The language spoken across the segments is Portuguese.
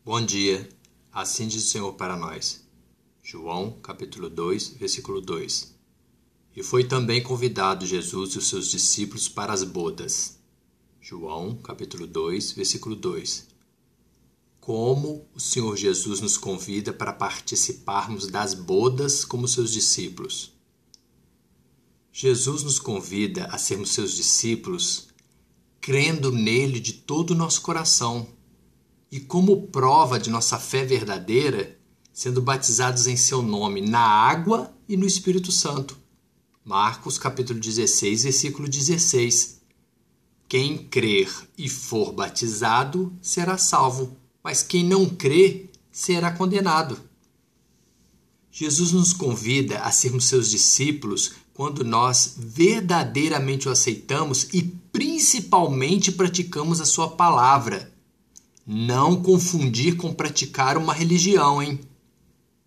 Bom dia, assim diz o Senhor para nós. João, capítulo 2, versículo 2. E foi também convidado Jesus e os seus discípulos para as bodas. João, capítulo 2, versículo 2. Como o Senhor Jesus nos convida para participarmos das bodas como seus discípulos. Jesus nos convida a sermos seus discípulos, crendo nele de todo o nosso coração. E como prova de nossa fé verdadeira, sendo batizados em seu nome na água e no Espírito Santo. Marcos capítulo 16, versículo 16. Quem crer e for batizado será salvo, mas quem não crer será condenado. Jesus nos convida a sermos seus discípulos quando nós verdadeiramente o aceitamos e principalmente praticamos a sua palavra. Não confundir com praticar uma religião, hein?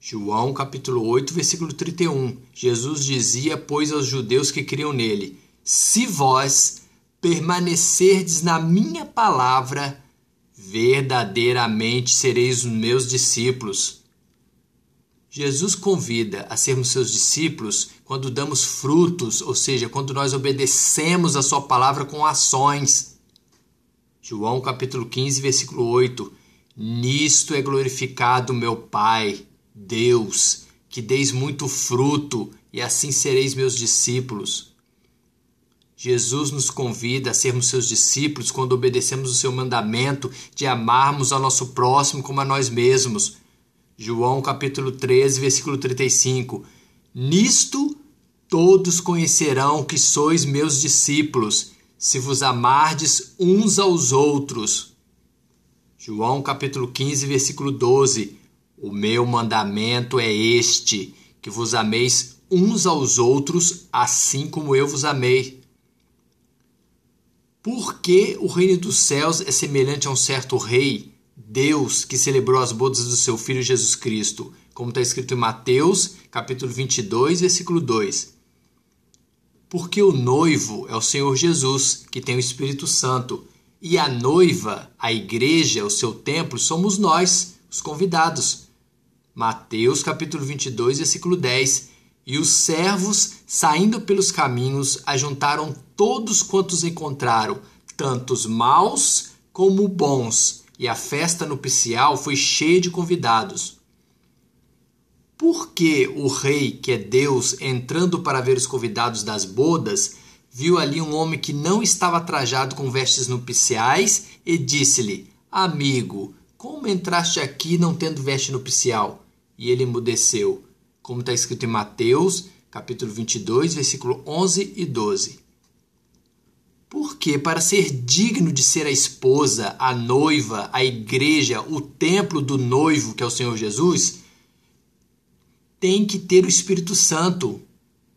João capítulo 8, versículo 31. Jesus dizia, pois, aos judeus que criam nele: se vós permanecerdes na minha palavra, verdadeiramente sereis os meus discípulos. Jesus convida a sermos seus discípulos quando damos frutos, ou seja, quando nós obedecemos a sua palavra com ações. João capítulo 15, versículo 8. Nisto é glorificado meu Pai, Deus, que deis muito fruto, e assim sereis meus discípulos. Jesus nos convida a sermos seus discípulos quando obedecemos o seu mandamento de amarmos ao nosso próximo como a nós mesmos. João capítulo 13, versículo 35. Nisto todos conhecerão que sois meus discípulos, se vos amardes uns aos outros. João capítulo 15, versículo 12. O meu mandamento é este, que vos ameis uns aos outros, assim como eu vos amei. Porque o reino dos céus é semelhante a um certo rei, Deus, que celebrou as bodas do seu Filho Jesus Cristo, como está escrito em Mateus, capítulo 22, versículo 2. Porque o noivo é o Senhor Jesus, que tem o Espírito Santo, e a noiva, a igreja, o seu templo, somos nós, os convidados. Mateus, capítulo 22, versículo 10. E os servos, saindo pelos caminhos, ajuntaram todos quantos encontraram, tanto os maus como bons, e a festa nupcial foi cheia de convidados. Porque o rei, que é Deus, entrando para ver os convidados das bodas, viu ali um homem que não estava trajado com vestes nupciais e disse-lhe: amigo, como entraste aqui não tendo veste nupcial? E ele emudeceu, como está escrito em Mateus, capítulo 22, versículo 11 e 12. Porque para ser digno de ser a esposa, a noiva, a igreja, o templo do noivo, que é o Senhor Jesus, tem que ter o Espírito Santo.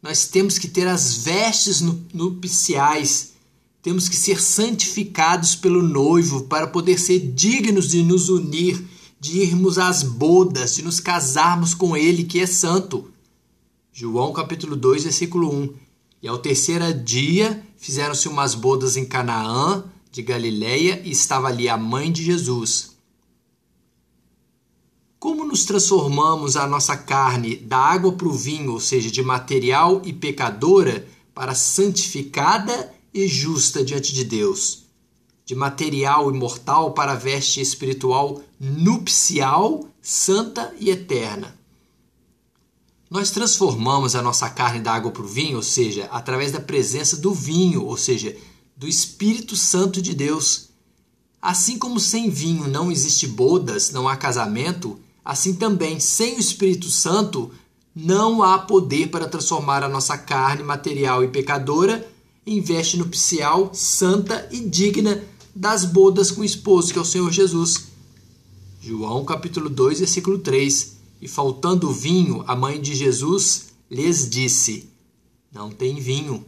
Nós temos que ter as vestes nupciais. Temos que ser santificados pelo noivo para poder ser dignos de nos unir, de irmos às bodas, de nos casarmos com ele, que é santo. João capítulo 2, versículo 1. E ao terceiro dia fizeram-se umas bodas em Canaã de Galileia e estava ali a mãe de Jesus. Como nos transformamos a nossa carne da água para o vinho, ou seja, de material e pecadora, para santificada e justa diante de Deus? De material e mortal para a veste espiritual nupcial, santa e eterna. Nós transformamos a nossa carne da água para o vinho, ou seja, através da presença do vinho, ou seja, do Espírito Santo de Deus. Assim como sem vinho não existe bodas, não há casamento, assim também, sem o Espírito Santo, não há poder para transformar a nossa carne material e pecadora em veste nupcial, santa e digna das bodas com o esposo, que é o Senhor Jesus. João capítulo 2, versículo 3. E faltando vinho, a mãe de Jesus lhes disse: não tem vinho.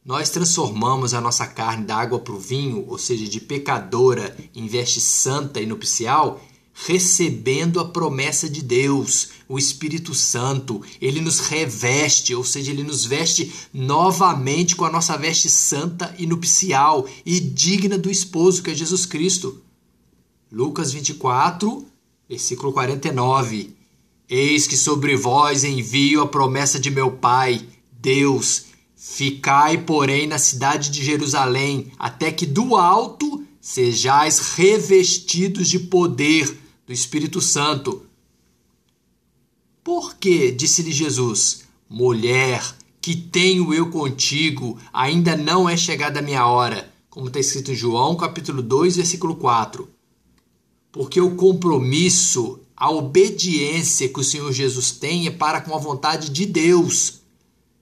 Nós transformamos a nossa carne da água para o vinho, ou seja, de pecadora em veste santa e nupcial, recebendo a promessa de Deus, o Espírito Santo. Ele nos reveste, ou seja, ele nos veste novamente com a nossa veste santa e nupcial e digna do esposo, que é Jesus Cristo. Lucas 24, versículo 49. Eis que sobre vós envio a promessa de meu Pai, Deus. Ficai, porém, na cidade de Jerusalém, até que do alto sejais revestidos de poder do Espírito Santo. Por que, disse-lhe Jesus, mulher, que tenho eu contigo, ainda não é chegada a minha hora, como está escrito em João, capítulo 2, versículo 4. Porque o compromisso, a obediência que o Senhor Jesus tem é para com a vontade de Deus.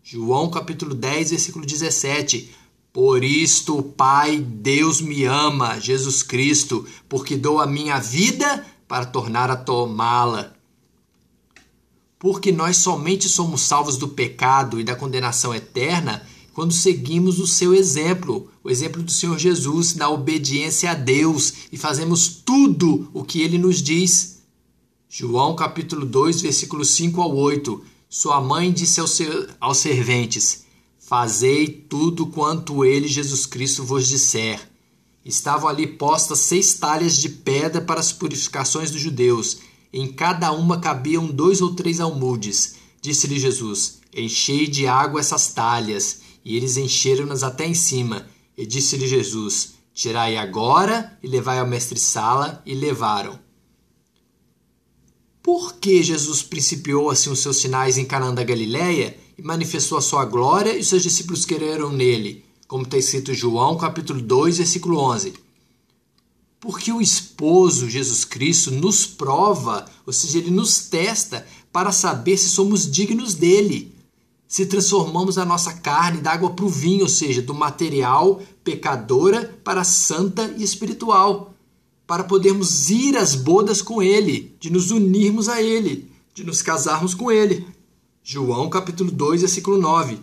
João capítulo 10, versículo 17. Por isto o Pai, Deus me ama, Jesus Cristo, porque dou a minha vida para tornar a tomá-la. Porque nós somente somos salvos do pecado e da condenação eterna quando seguimos o seu exemplo, o exemplo do Senhor Jesus, na obediência a Deus e fazemos tudo o que Ele nos diz. João capítulo 2, versículos 5 ao 8. Sua mãe disse aos serventes, fazei tudo quanto Ele, Jesus Cristo, vos disser. Estavam ali postas 6 talhas de pedra para as purificações dos judeus. Em cada uma cabiam 2 ou 3 almudes. Disse-lhe Jesus, enchei de água essas talhas. E eles encheram-nas até em cima. E disse-lhe Jesus, tirai agora e levai ao mestre-sala. E levaram. Por que Jesus principiou assim os seus sinais em Canaã da Galileia e manifestou a sua glória e os seus discípulos creram nele? Como está escrito em João capítulo 2, versículo 11. Porque o esposo, Jesus Cristo, nos prova, ou seja, ele nos testa para saber se somos dignos dele. Se transformamos a nossa carne da água para o vinho, ou seja, do material pecadora para santa e espiritual, para podermos ir às bodas com ele, de nos unirmos a ele, de nos casarmos com ele. João capítulo 2, versículo 9.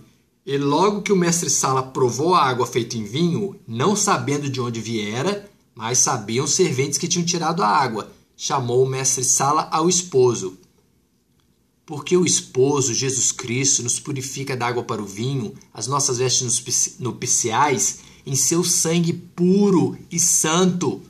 E logo que o mestre-sala provou a água feita em vinho, não sabendo de onde viera, mas sabiam os serventes que tinham tirado a água, chamou o mestre-sala ao esposo. Porque o esposo, Jesus Cristo, nos purifica da água para o vinho, as nossas vestes nupciais, em seu sangue puro e santo.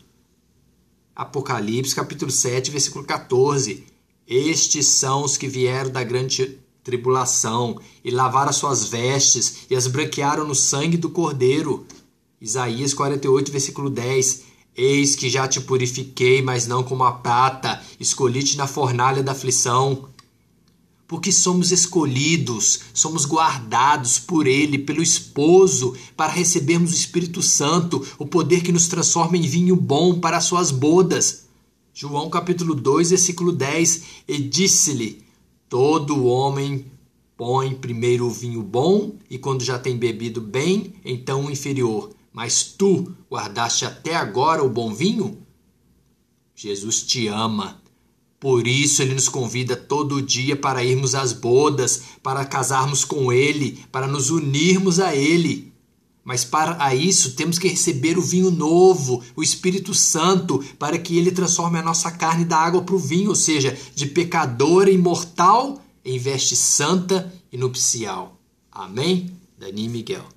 Apocalipse, capítulo 7, versículo 14. Estes são os que vieram da grande tribulação, e lavaram as suas vestes, e as branquearam no sangue do Cordeiro. Isaías 48, versículo 10. Eis que já te purifiquei, mas não como a prata, escolhi-te na fornalha da aflição. Porque somos escolhidos, somos guardados por Ele, pelo esposo, para recebermos o Espírito Santo, o poder que nos transforma em vinho bom para as suas bodas. João capítulo 2, versículo 10. E disse-lhe, todo homem põe primeiro o vinho bom, e quando já tem bebido bem, então o inferior. Mas tu guardaste até agora o bom vinho? Jesus te ama. Por isso Ele nos convida todo dia para irmos às bodas, para casarmos com Ele, para nos unirmos a Ele. Mas para isso temos que receber o vinho novo, o Espírito Santo, para que Ele transforme a nossa carne da água para o vinho, ou seja, de pecadora e mortal em veste santa e nupcial. Amém? Dani Miguel.